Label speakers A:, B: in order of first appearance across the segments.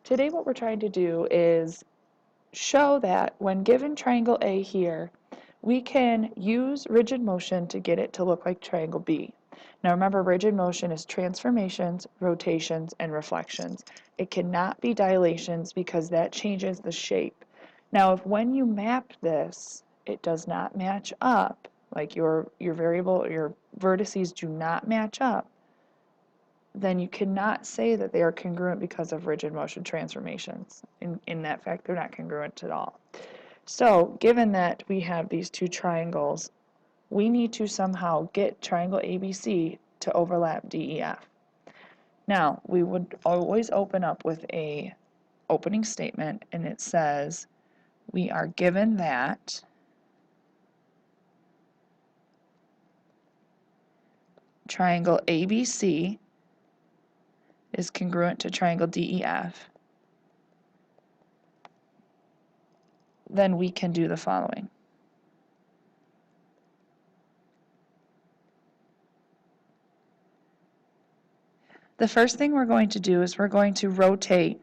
A: Today what we're trying to do is show that when given triangle A here, we can use rigid motion to get it to look like triangle B. Now remember, rigid motion is transformations, rotations, and reflections. It cannot be dilations because that changes the shape. Now if when you map this, it does not match up, like your variable, your vertices do not match up, then you cannot say that they are congruent because of rigid motion transformations. In that fact, they're not congruent at all. So, given that we have these two triangles, we need to somehow get triangle ABC to overlap DEF. Now, we would always open up with a opening statement, and it says, we are given that triangle ABC is congruent to triangle DEF, then we can do the following. The first thing we're going to do is we're going to rotate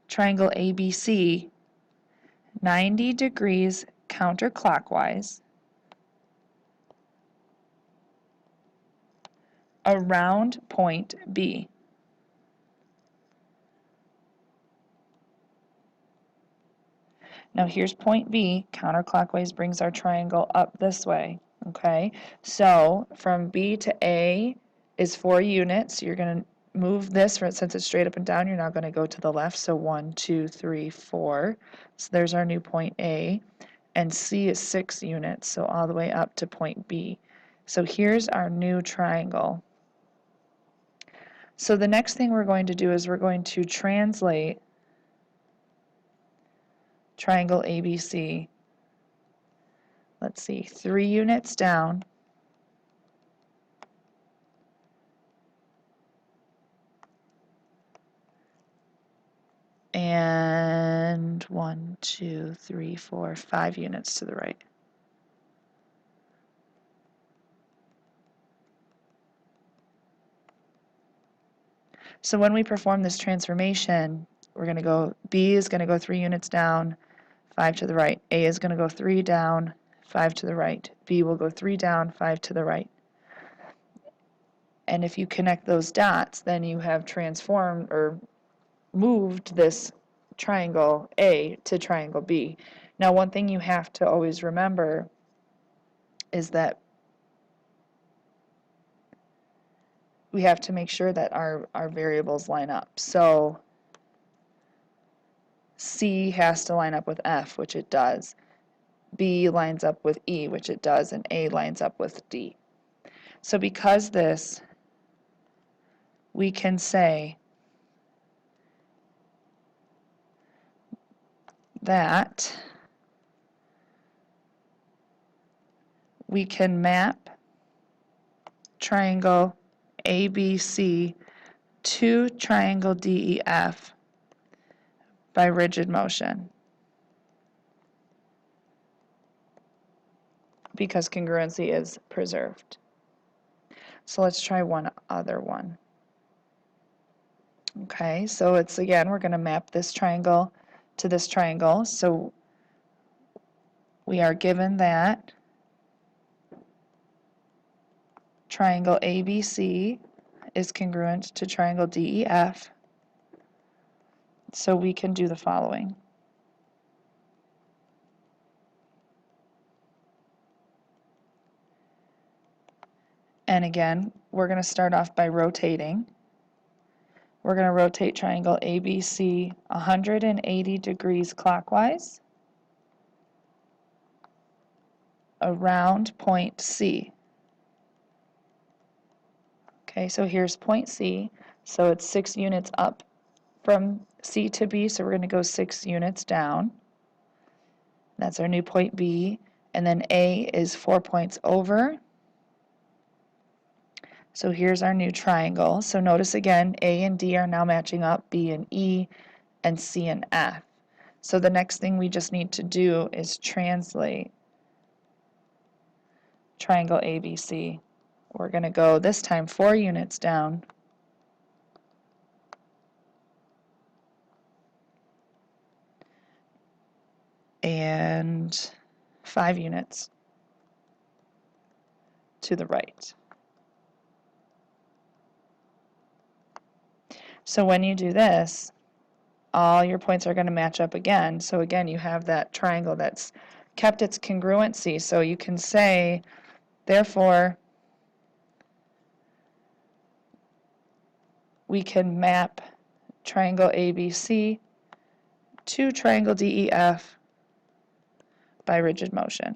A: triangle ABC 90 degrees counterclockwise around point B. Now here's point B. Counterclockwise brings our triangle up this way. Okay, so from B to A is 4 units. You're going to move this, since it's straight up and down, you're now going to go to the left. So 1, 2, 3, 4. So there's our new point A. And C is 6 units, so all the way up to point B. So here's our new triangle. So the next thing we're going to do is we're going to translate triangle ABC. Let's see, 3 units down. And 1, 2, 3, 4, 5 units to the right. So when we perform this transformation, we're going to go, B is going to go 3 units down, 5 to the right. A is going to go 3 down, 5 to the right. B will go 3 down, 5 to the right. And if you connect those dots, then you have transformed or moved this triangle A to triangle B. Now, one thing you have to always remember is that we have to make sure that our variables line up. So C has to line up with F, which it does. B lines up with E, which it does, and A lines up with D. So because this, we can say that we can map triangle ABC to triangle DEF by rigid motion, because congruency is preserved. So let's try one other one. Okay, so it's again, we're going to map this triangle to this triangle. So we are given that triangle ABC is congruent to triangle DEF. So we can do the following. And again, we're going to start off by rotating. We're going to rotate triangle ABC 180 degrees clockwise around point C. Okay, so here's point C. So it's 6 units up from C to B, so we're going to go 6 units down. That's our new point B. And then A is 4 points over. So here's our new triangle. So notice again, A and D are now matching up, B and E, and C and F. So the next thing we just need to do is translate triangle ABC. We're going to go this time 4 units down. and 5 units to the right. So when you do this, all your points are going to match up again. So again, you have that triangle that's kept its congruency. So you can say, therefore, we can map triangle ABC to triangle DEF by rigid motion.